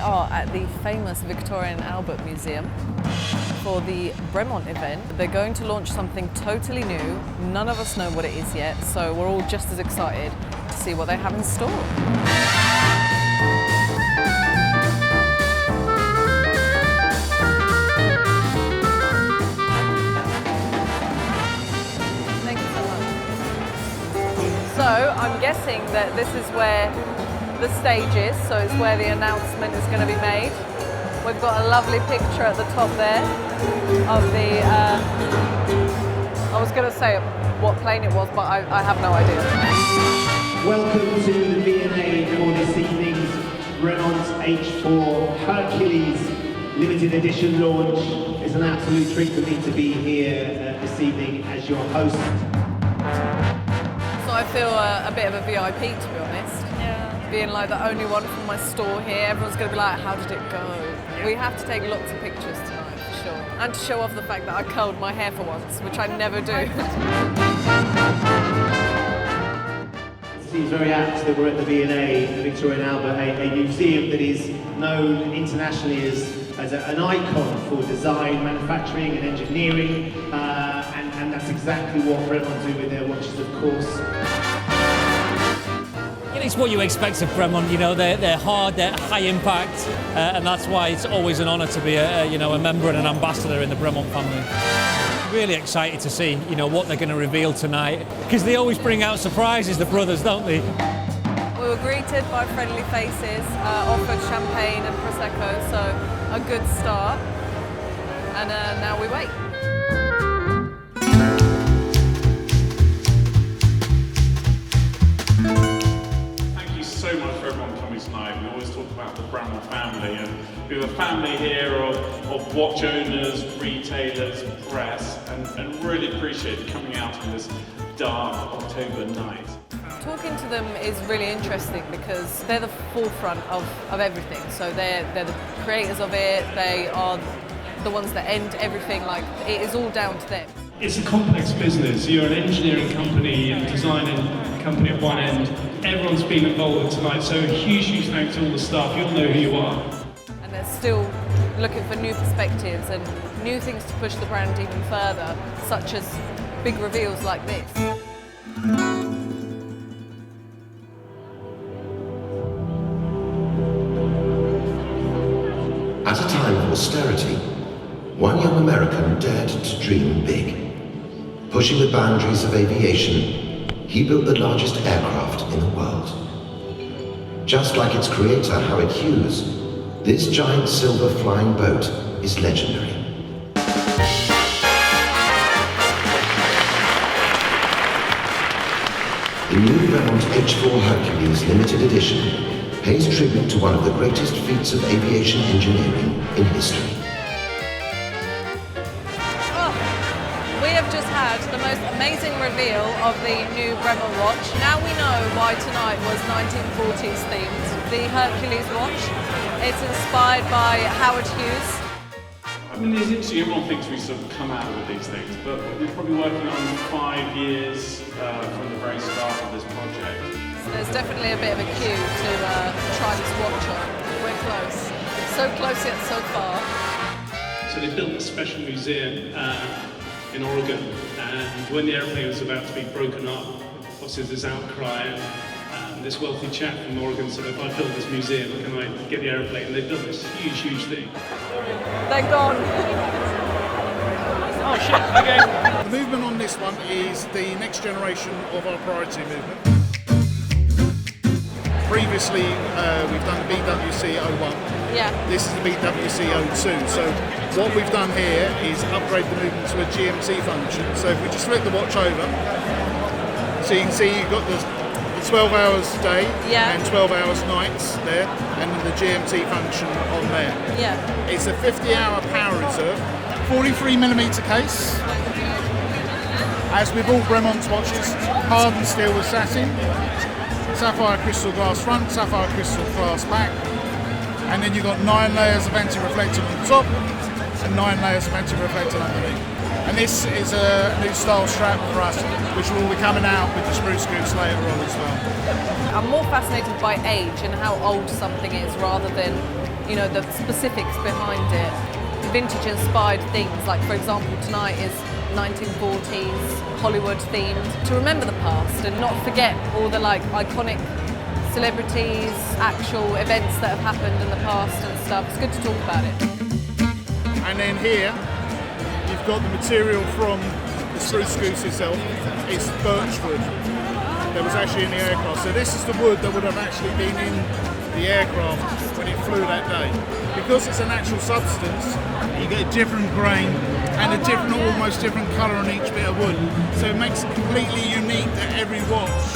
are at the famous Victoria and Albert Museum for the Bremont event. They're going to launch something totally new. None of us know what it is yet, so we're all just as excited to see what they have in store. Thank you so much. So I'm guessing that this is where the stage is, so it's where the announcement is going to be made. We've got a lovely picture at the top there of the, I was going to say what plane it was, but I have no idea. Welcome to the V&A for this evening's Bremont H-4 Hercules limited edition launch. It's an absolute treat for me to be here this evening as your host. So I feel a bit of a VIP, to be honest. Yeah. Being like the only one from my store here, everyone's going to be like, how did it go? We have to take lots of pictures tonight, for sure. And to show off the fact that I curled my hair for once, which I never do. It seems very apt that we're at the V&A, the Victoria and Albert, a museum that is known internationally as an icon for design, manufacturing and engineering, and that's exactly what Bremont do with their watches, of course. It's what you expect of Bremont, you know, they're hard, they're high impact, and that's why it's always an honour to be a member and an ambassador in the Bremont family. Really excited to see, what they're going to reveal tonight, because they always bring out surprises, the brothers, don't they? We were greeted by friendly faces, offered champagne and Prosecco, so a good start. And now we wait. So much for everyone coming tonight. We always talk about the Bremont family, and we have a family here of watch owners, retailers, press, and really appreciate coming out on this dark October night. Talking to them is really interesting because they're the forefront of everything. So they're the creators of it, they are the ones that end everything, like it is all down to them. It's a complex business. You're an engineering company and designing company at one end. Everyone's been involved tonight, so a huge thanks to all the staff. You all know who you are. And they're still looking for new perspectives and new things to push the brand even further, such as big reveals like this. At a time of austerity, one young American dared to dream big. Pushing the boundaries of aviation, he built the largest aircraft in the world. Just like its creator, Howard Hughes, this giant silver flying boat is legendary. The new Bremont H-4 Hercules limited edition pays tribute to one of the greatest feats of aviation engineering in history. The most amazing reveal of the new Bremont watch. Now we know why tonight was 1940s themed. The Hercules watch. It's inspired by Howard Hughes. I mean, it's interesting, everyone thinks we sort of come out with these things, but we're probably working on 5 years from the very start of this project. So there's definitely a bit of a queue to try this watch on. We're close. So close yet so far. So they built a special museum in Oregon, and when the airplane was about to be broken up, obviously there's outcry, and this wealthy chap from Oregon said, if I build this museum, can I get the airplane? And they built this huge thing. They're gone. Oh shit, okay. The movement on this one is the next generation of our priority movement. Previously, we've done the BWC-01. Yeah. This is the BWC-02. So what we've done here is upgrade the movement to a GMT function. So if we just flip the watch over, so you can see you've got the 12 hours day and 12 hours nights there, and then the GMT function on there. Yeah. It's a 50-hour power reserve, 43mm case. As with all Bremont's watches, hardened steel with satin, sapphire crystal glass front, sapphire crystal glass back, and then you've got 9 layers of anti-reflecting on the top and 9 layers of anti-reflecting underneath. And this is a new style strap for us, which will be coming out with the Spruce Goose later on as well. I'm more fascinated by age and how old something is rather than you know, the specifics behind it. Vintage-inspired things, like for example tonight is 1940s Hollywood themed, to remember the past and not forget all the like iconic celebrities, actual events that have happened in the past and stuff. It's good to talk about it. And then here, you've got the material from the Spruce Goose itself. It's birch wood that was actually in the aircraft. So this is the wood that would have actually been in the aircraft when it flew that day. Because it's a natural substance, you get a different grain and a different, almost different colour on each bit of wood. So it makes it completely unique to every watch.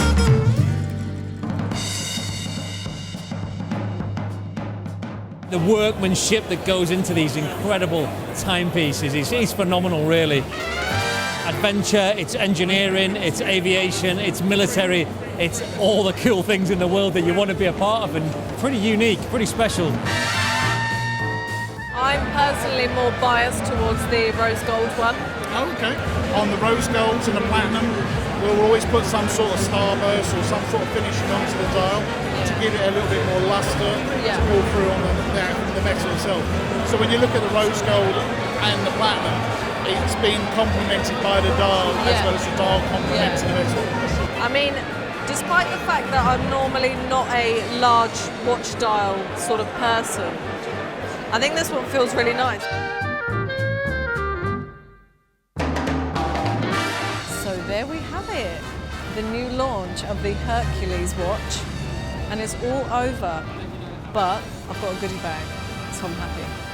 The workmanship that goes into these incredible timepieces is phenomenal, really. Adventure, it's engineering, it's aviation, it's military, it's all the cool things in the world that you want to be a part of, and pretty unique, pretty special. I'm personally more biased towards the rose gold one. Oh, okay. On the rose golds and the platinum, we'll always put some sort of starburst or some sort of finishing onto the dial to give it a little bit more luster to pull through on the metal itself. So when you look at the rose gold and the platinum, it's been complemented by the dial as well as the dial complementing the metal. I mean, despite the fact that I'm normally not a large watch dial sort of person, I think this one feels really nice. So there we have it, the new launch of the Hercules watch, and it's all over, but I've got a goodie bag, so I'm happy.